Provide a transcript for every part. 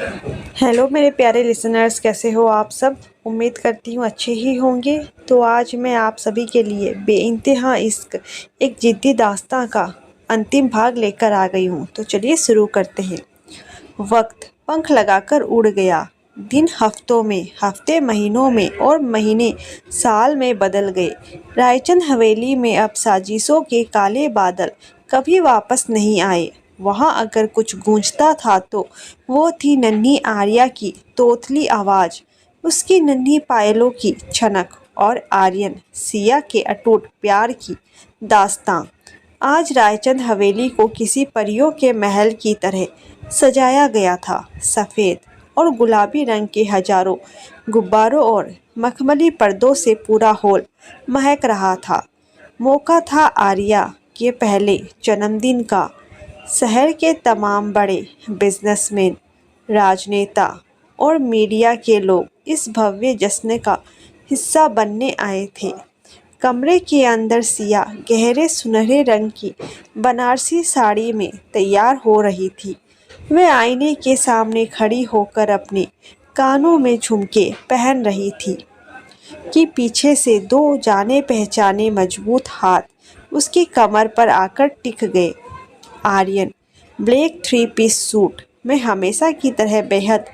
Hello मेरे प्यारे listeners, कैसे हो आप सब। उम्मीद करती हूँ अच्छे ही होंगे। तो आज मैं आप सभी के लिए बेइंतहा इश्क एक जिद्दी दास्तां का अंतिम भाग लेकर आ गई हूँ। तो चलिए शुरू करते हैं। वक्त पंख लगाकर उड़ गया। दिन हफ्तों में, हफ्ते महीनों में और महीने साल में बदल गए। रायचंद हवेली में अब साजिशों के काले बादल कभी वापस नहीं आए। वहाँ अगर कुछ गूंजता था तो वो थी नन्ही आर्या की तोतली आवाज़, उसकी नन्ही पायलों की छनक और आर्यन सिया के अटूट प्यार की दास्तां। आज रायचंद हवेली को किसी परियों के महल की तरह सजाया गया था। सफ़ेद और गुलाबी रंग के हजारों गुब्बारों और मखमली पर्दों से पूरा हॉल महक रहा था। मौका था आर्या के पहले जन्मदिन का। शहर के तमाम बड़े बिजनेसमैन, राजनेता और मीडिया के लोग इस भव्य जश्न का हिस्सा बनने आए थे। कमरे के अंदर सिया गहरे सुनहरे रंग की बनारसी साड़ी में तैयार हो रही थी। वह आईने के सामने खड़ी होकर अपने कानों में झुमके पहन रही थी कि पीछे से दो जाने पहचाने मजबूत हाथ उसकी कमर पर आकर टिक गए। Aryan black three piece suit में हमेशा की तरह बेहद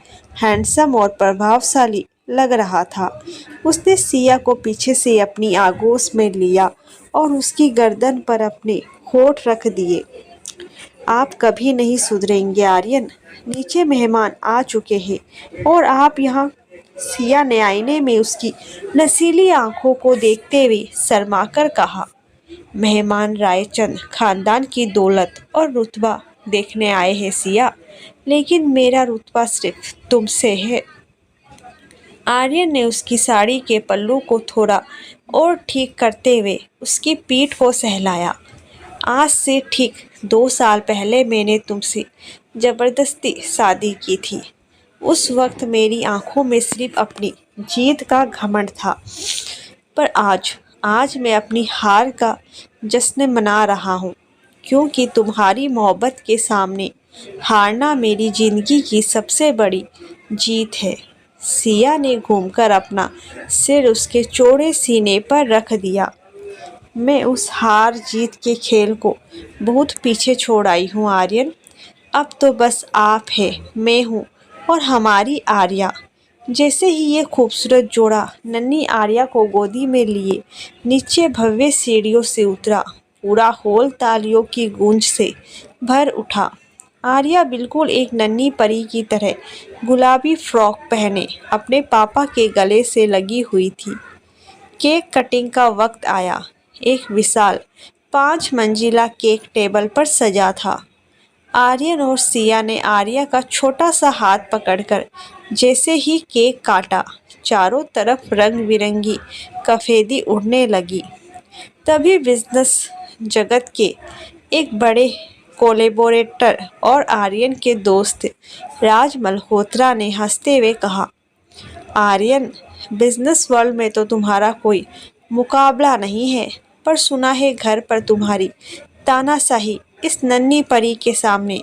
हैंडसम और प्रभावशाली लग रहा था। उसने सिया को पीछे से अपनी आगोश में लिया और उसकी गर्दन पर अपने होठ रख दिए। आप कभी नहीं सुधरेंगे आर्यन। नीचे मेहमान आ चुके हैं और आप यहाँ। सिया ने आईने में उसकी नसीली आंखों को देखते हुए शर्माकर कहा। मेहमान रायचंद खानदान की दौलत और रुतबा देखने आए हैं सिया, लेकिन मेरा रुतबा सिर्फ तुमसे है। आर्यन ने उसकी साड़ी के पल्लू को थोड़ा और ठीक करते हुए उसकी पीठ को सहलाया। आज से ठीक 2 साल पहले मैंने तुमसे जबरदस्ती शादी की थी। उस वक्त मेरी आंखों में सिर्फ अपनी जीत का घमंड था, पर आज मैं अपनी हार का जश्न मना रहा हूँ, क्योंकि तुम्हारी मोहब्बत के सामने हारना मेरी जिंदगी की सबसे बड़ी जीत है। सिया ने घूमकर अपना सिर उसके चौड़े सीने पर रख दिया। मैं उस हार जीत के खेल को बहुत पीछे छोड़ आई हूँ आर्यन। अब तो बस आप है, मैं हूँ और हमारी आर्या। जैसे ही ये खूबसूरत जोड़ा नन्ही आर्या को गोदी में लिए नीचे भव्य सीढ़ियों से उतरा, पूरा हॉल तालियों की गूंज से भर उठा। आर्या बिल्कुल एक नन्ही परी की तरह गुलाबी फ्रॉक पहने अपने पापा के गले से लगी हुई थी। केक कटिंग का वक्त आया। एक विशाल 5 मंजिला केक टेबल पर सजा था। आर्यन और सिया ने आर्या का छोटा सा हाथ पकड़कर जैसे ही केक काटा, चारों तरफ रंग बिरंगी कफेदी उड़ने लगी। तभी बिजनेस जगत के एक बड़े कोलेबोरेटर और आर्यन के दोस्त राज मल्होत्रा ने हंसते हुए कहा, आर्यन, बिजनेस वर्ल्ड में तो तुम्हारा कोई मुकाबला नहीं है, पर सुना है घर पर तुम्हारी तानाशाही इस नन्ही परी के सामने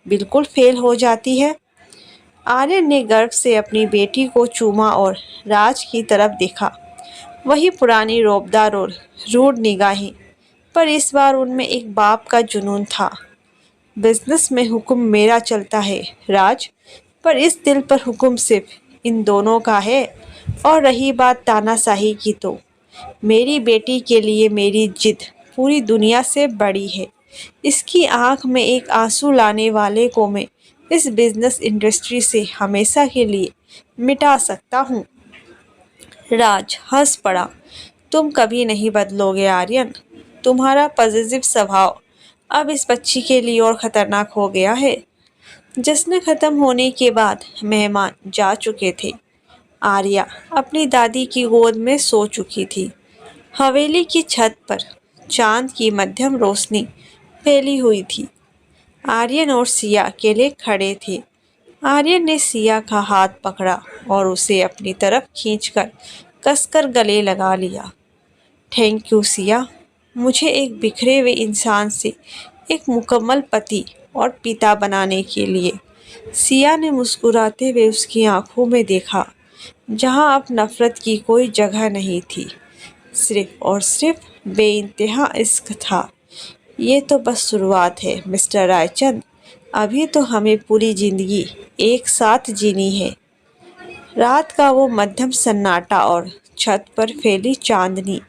बिल्कुल फेल हो जाती है। आर्यन ने गर्व से अपनी बेटी को चूमा और राज की तरफ देखा। वही पुरानी रौबदार और रूड निगाहें, पर इस बार उनमें एक बाप का जुनून था। बिजनेस में हुक्म मेरा चलता है राज, पर इस दिल पर हुक्म सिर्फ इन दोनों का है। और रही बात तानाशाही की, तो मेरी बेटी के लिए मेरी जिद पूरी दुनिया से बड़ी है। इसकी आंख में एक आंसू लाने वाले को मैं इस बिजनेस इंडस्ट्री से हमेशा के लिए मिटा सकता हूँ। राज हंस पड़ा। तुम कभी नहीं बदलोगे आर्यन। तुम्हारा पॉजिटिव स्वभाव अब इस बच्ची के लिए और खतरनाक हो गया है। जश्न खत्म होने के बाद मेहमान जा चुके थे। आर्या अपनी दादी की गोद में सो चुकी थी। हवेली की छत पर चांद की मध्यम रोशनी फैली हुई थी। आर्यन और सिया अकेले खड़े थे। आर्यन ने सिया का हाथ पकड़ा और उसे अपनी तरफ खींचकर कसकर गले लगा लिया। थैंक यू सिया, मुझे एक बिखरे हुए इंसान से एक मुकम्मल पति और पिता बनाने के लिए। सिया ने मुस्कुराते हुए उसकी आंखों में देखा, जहां अब नफरत की कोई जगह नहीं थी, सिर्फ और सिर्फ बेइंतहा इश्क था। ये तो बस शुरुआत है मिस्टर रायचंद, अभी तो हमें पूरी जिंदगी एक साथ जीनी है। रात का वो मध्यम सन्नाटा और छत पर फैली चांदनी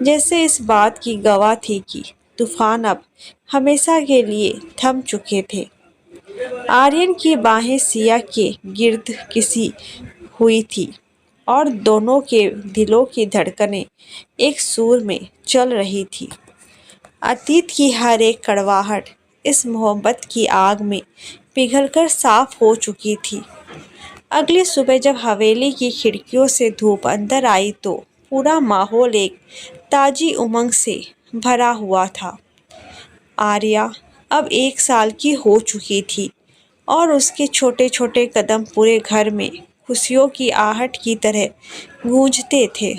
जैसे इस बात की गवाह थी कि तूफान अब हमेशा के लिए थम चुके थे। आर्यन की बाहें सिया के गिर्द किसी हुई थी और दोनों के दिलों की धड़कनें एक सुर में चल रही थी। अतीत की हर एक कड़वाहट इस मोहब्बत की आग में पिघलकर साफ हो चुकी थी। अगली सुबह जब हवेली की खिड़कियों से धूप अंदर आई तो पूरा माहौल एक ताजी उमंग से भरा हुआ था। आर्या अब 1 साल की हो चुकी थी और उसके छोटे छोटे कदम पूरे घर में खुशियों की आहट की तरह गूंजते थे।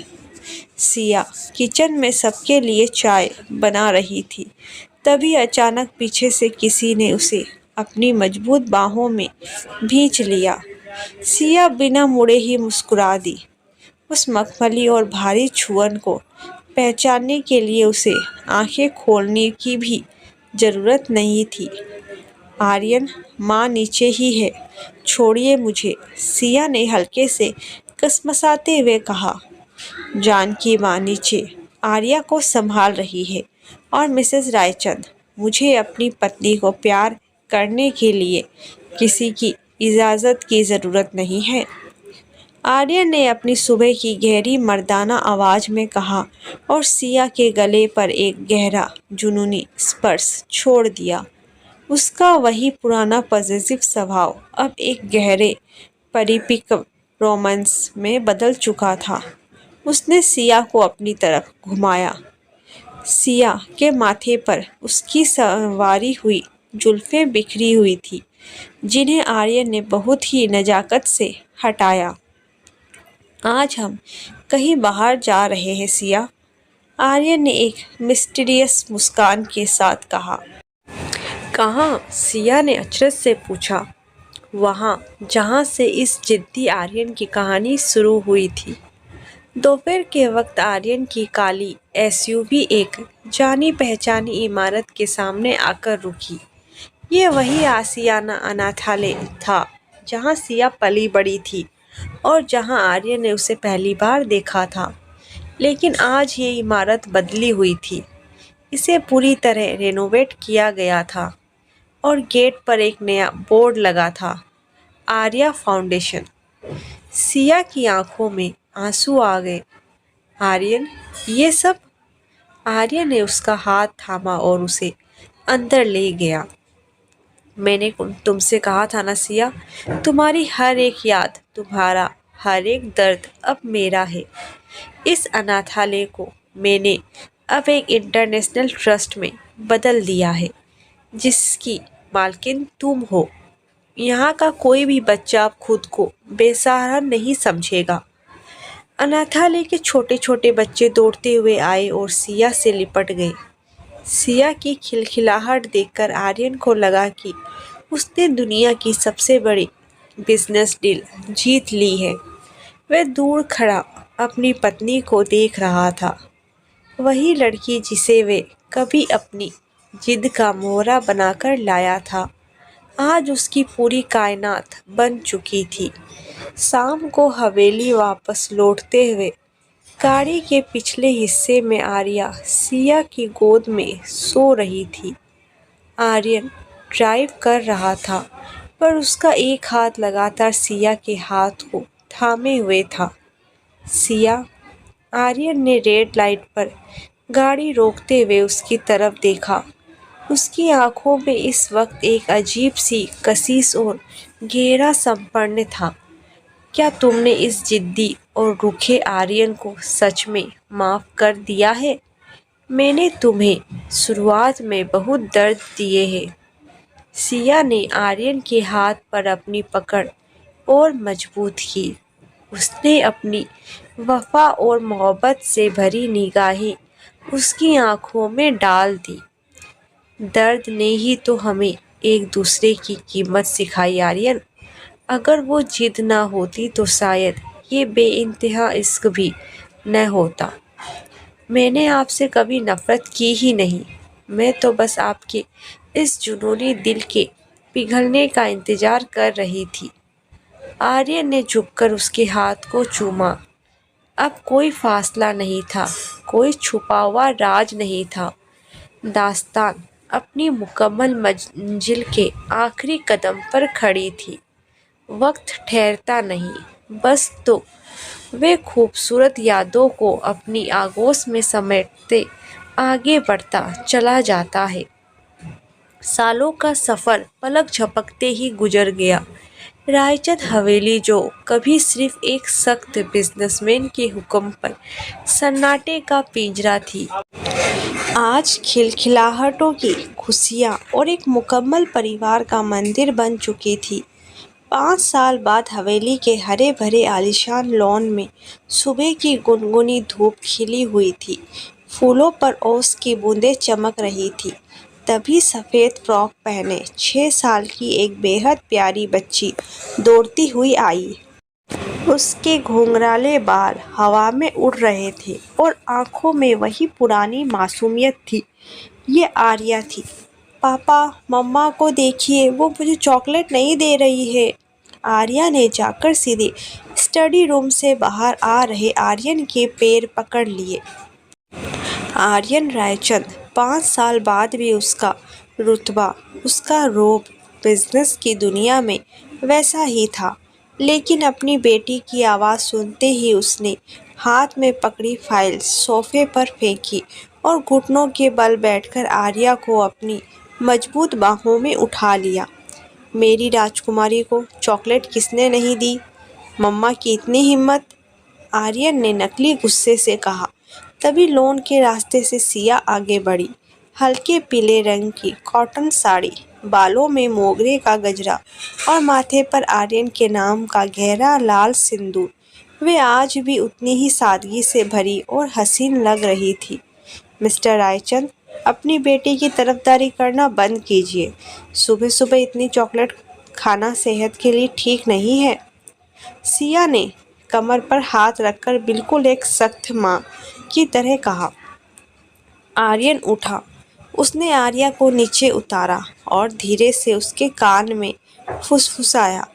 सिया किचन में सबके लिए चाय बना रही थी, तभी अचानक पीछे से किसी ने उसे अपनी मजबूत बाहों में भींच लिया। सिया बिना मुड़े ही मुस्कुरा दी। उस मखमली और भारी छुअन को पहचानने के लिए उसे आंखें खोलने की भी जरूरत नहीं थी। आर्यन, माँ नीचे ही है, छोड़िए मुझे, सिया ने हल्के से कसमसाते हुए कहा। जानकी माँ नीचे आर्या को संभाल रही है और मिसेस रायचंद, मुझे अपनी पत्नी को प्यार करने के लिए किसी की इजाज़त की ज़रूरत नहीं है, आर्या ने अपनी सुबह की गहरी मर्दाना आवाज़ में कहा और सिया के गले पर एक गहरा जुनूनी स्पर्श छोड़ दिया। उसका वही पुराना पॉजिटिव स्वभाव अब एक गहरे परिपक्व रोमांस में बदल चुका था। उसने सिया को अपनी तरफ घुमाया। सिया के माथे पर उसकी संवारी हुई जुल्फें बिखरी हुई थी, जिन्हें आर्यन ने बहुत ही नज़ाकत से हटाया। आज हम कहीं बाहर जा रहे हैं सिया, आर्यन ने एक मिस्टीरियस मुस्कान के साथ कहा। कहाँ? सिया ने अचरज से पूछा। वहाँ जहाँ से इस जिद्दी आर्यन की कहानी शुरू हुई थी। दोपहर के वक्त आर्यन की काली एसयूवी एक जानी पहचानी इमारत के सामने आकर रुकी। ये वही आसियाना अनाथालय था जहाँ सिया पली बड़ी थी और जहाँ आर्यन ने उसे पहली बार देखा था। लेकिन आज ये इमारत बदली हुई थी। इसे पूरी तरह रेनोवेट किया गया था और गेट पर एक नया बोर्ड लगा था, आर्या फाउंडेशन। सिया की आंखों में आंसू आ गए। आर्यन, ये सब? आर्यन ने उसका हाथ थामा और उसे अंदर ले गया। मैंने तुमसे कहा था ना सिया, तुम्हारी हर एक याद, तुम्हारा हर एक दर्द अब मेरा है। इस अनाथालय को मैंने अब एक इंटरनेशनल ट्रस्ट में बदल दिया है, जिसकी मालकिन तुम हो। यहाँ का कोई भी बच्चा अब खुद को बेसहारा नहीं समझेगा। अनाथालय के छोटे छोटे बच्चे दौड़ते हुए आए और सिया से लिपट गए। सिया की खिलखिलाहट देखकर आर्यन को लगा कि उसने दुनिया की सबसे बड़ी बिजनेस डील जीत ली है। वह दूर खड़ा अपनी पत्नी को देख रहा था, वही लड़की जिसे वे कभी अपनी जिद का मोहरा बनाकर लाया था, आज उसकी पूरी कायनात बन चुकी थी। शाम को हवेली वापस लौटते हुए गाड़ी के पिछले हिस्से में आर्या सिया की गोद में सो रही थी। आर्यन ड्राइव कर रहा था, पर उसका एक हाथ लगातार सिया के हाथ को थामे हुए था। सिया, आर्यन ने रेड लाइट पर गाड़ी रोकते हुए उसकी तरफ देखा। उसकी आंखों में इस वक्त एक अजीब सी कशिश और गहरा संपर्ण था। क्या तुमने इस जिद्दी और रूखे आर्यन को सच में माफ़ कर दिया है? मैंने तुम्हें शुरुआत में बहुत दर्द दिए हैं। सिया ने आर्यन के हाथ पर अपनी पकड़ और मजबूत की। उसने अपनी वफा और मोहब्बत से भरी निगाहें उसकी आंखों में डाल दी। दर्द ने ही तो हमें एक दूसरे की कीमत सिखाई आर्यन। अगर वो जिद ना होती तो शायद ये बेइंतहा इश्क भी न होता। मैंने आपसे कभी नफरत की ही नहीं। मैं तो बस आपके इस जुनूनी दिल के पिघलने का इंतजार कर रही थी। आर्यन ने झुककर उसके हाथ को चूमा। अब कोई फासला नहीं था, कोई छुपा हुआ राज नहीं था। दास्तान अपनी मुकम्मल मंजिल के आखिरी कदम पर खड़ी थी। वक्त ठहरता नहीं, बस तो वे खूबसूरत यादों को अपनी आगोश में समेटते आगे बढ़ता चला जाता है। सालों का सफ़र पलक झपकते ही गुजर गया। रायचंद हवेली, जो कभी सिर्फ एक सख्त बिजनेसमैन के हुक्म पर सन्नाटे का पिंजरा थी, आज खिलखिलाहटों की खुशियाँ और एक मुकम्मल परिवार का मंदिर बन चुकी थी। 5 साल बाद हवेली के हरे भरे आलीशान लॉन में सुबह की गुनगुनी धूप खिली हुई थी। फूलों पर ओस की बूंदें चमक रही थी। तभी सफ़ेद फ्रॉक पहने 6 साल की एक बेहद प्यारी बच्ची दौड़ती हुई आई। उसके घुंघराले बाल हवा में उड़ रहे थे और आंखों में वही पुरानी मासूमियत थी। ये आर्या थी। पापा, मम्मा को देखिए, वो मुझे चॉकलेट नहीं दे रही है। आर्या ने जाकर सीधे स्टडी रूम से बाहर आ रहे आर्यन के पैर पकड़ लिए। आर्यन रायचंद 5 साल बाद भी उसका रुतबा, उसका रोब बिजनेस की दुनिया में वैसा ही था। लेकिन अपनी बेटी की आवाज़ सुनते ही उसने हाथ में पकड़ी फाइल सोफे पर फेंकी और घुटनों के बल बैठकर आर्या को अपनी मजबूत बाहों में उठा लिया। मेरी राजकुमारी को चॉकलेट किसने नहीं दी? मम्मा की इतनी हिम्मत! आर्यन ने नकली गुस्से से कहा। तभी लॉन के रास्ते से सिया आगे बढ़ी। हल्के पीले रंग की कॉटन साड़ी, बालों में मोगरे का गजरा और माथे पर आर्यन के नाम का गहरा लाल सिंदूर। वे आज भी उतनी ही सादगी से भरी और हसीन लग रही थी। मिस्टर रायचंद, अपनी बेटी की तरफदारी करना बंद कीजिए। सुबह सुबह इतनी चॉकलेट खाना सेहत के लिए ठीक नहीं है। सिया ने कमर पर हाथ रखकर बिल्कुल एक सख्त माँ की तरह कहा। आर्यन उठा। उसने आर्या को नीचे उतारा और धीरे से उसके कान में फुसफुसाया।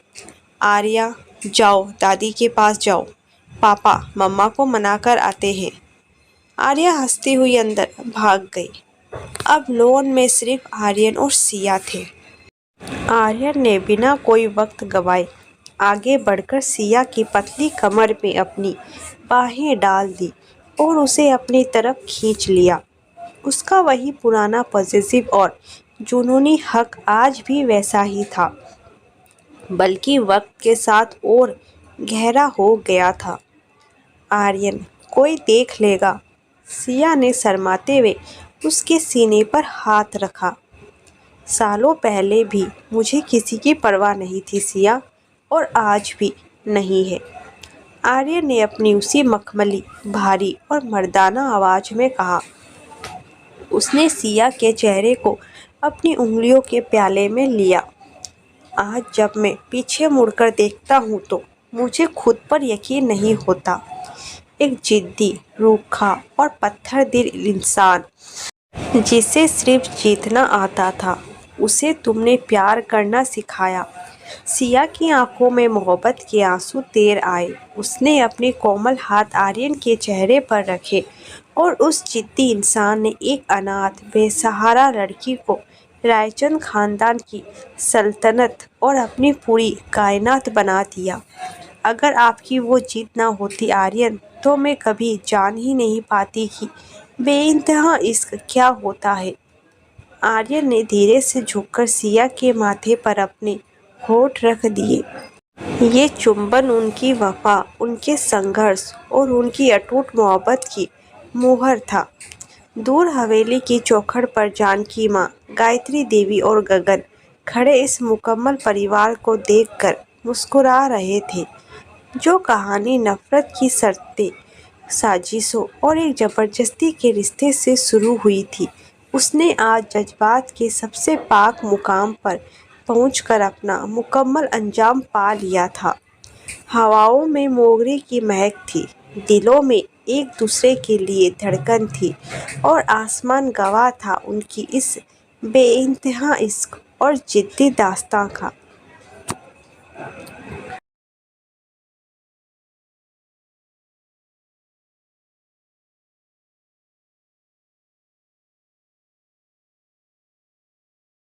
आर्या, जाओ, दादी के पास जाओ। पापा मम्मा को मनाकर आते हैं। आर्या हंसती हुई अंदर भाग गई। अब लॉन में सिर्फ आर्यन और सिया थे। आर्यन ने बिना कोई वक्त गवाए आगे बढ़कर सिया की पतली कमर में अपनी बाहें डाल दी और उसे अपनी तरफ खींच लिया। उसका वही पुराना पॉजिटिव और जुनूनी हक आज भी वैसा ही था, बल्कि वक्त के साथ और गहरा हो गया था। आर्यन, कोई देख लेगा। सिया ने शर्माते हुए उसके सीने पर हाथ रखा। सालों पहले भी मुझे किसी की परवाह नहीं थी सिया, और आज भी नहीं है। आर्यन ने अपनी उसी मखमली, भारी और मर्दाना आवाज़ में कहा। उसने सिया के चेहरे को अपनी उंगलियों के प्याले में लिया। आज जब मैं पीछे मुड़कर देखता हूँ तो मुझे खुद पर यकीन नहीं होता। एक जिद्दी, रूखा और पत्थर दिल इंसान जिसे सिर्फ जीतना आता था, उसे तुमने प्यार करना सिखाया। सिया की आंखों में मोहब्बत के आंसू तैर आए। उसने अपने कोमल हाथ आर्यन के चेहरे पर रखे और उस जिद्दी इंसान ने एक अनाथ बेसहारा लड़की को रायचंद खानदान की सल्तनत और अपनी पूरी कायनात बना दिया। अगर आपकी वो जिद ना होती आर्यन, तो मैं कभी जान ही नहीं पाती कि बेइंतहा इश्क क्या होता है। आर्यन ने धीरे से झुककर सिया के माथे पर अपने होठ रख दिए। ये चुंबन उनकी वफा, उनके संघर्ष और उनकी अटूट मोहब्बत की मुहर था। दूर हवेली की चौखट पर जानकी माँ, गायत्री देवी और गगन खड़े इस मुकम्मल परिवार को देखकर मुस्कुरा रहे थे। जो कहानी नफरत की शर्तें, साजिशों और एक ज़बरदस्ती के रिश्ते से शुरू हुई थी, उसने आज जज्बात के सबसे पाक मुकाम पर पहुंचकर अपना मुकम्मल अंजाम पा लिया था। हवाओं में मोगरे की महक थी, दिलों में एक दूसरे के लिए धड़कन थी और आसमान गवाह था उनकी इस बेइंतहा इश्क और जिद्दी दास्तां का।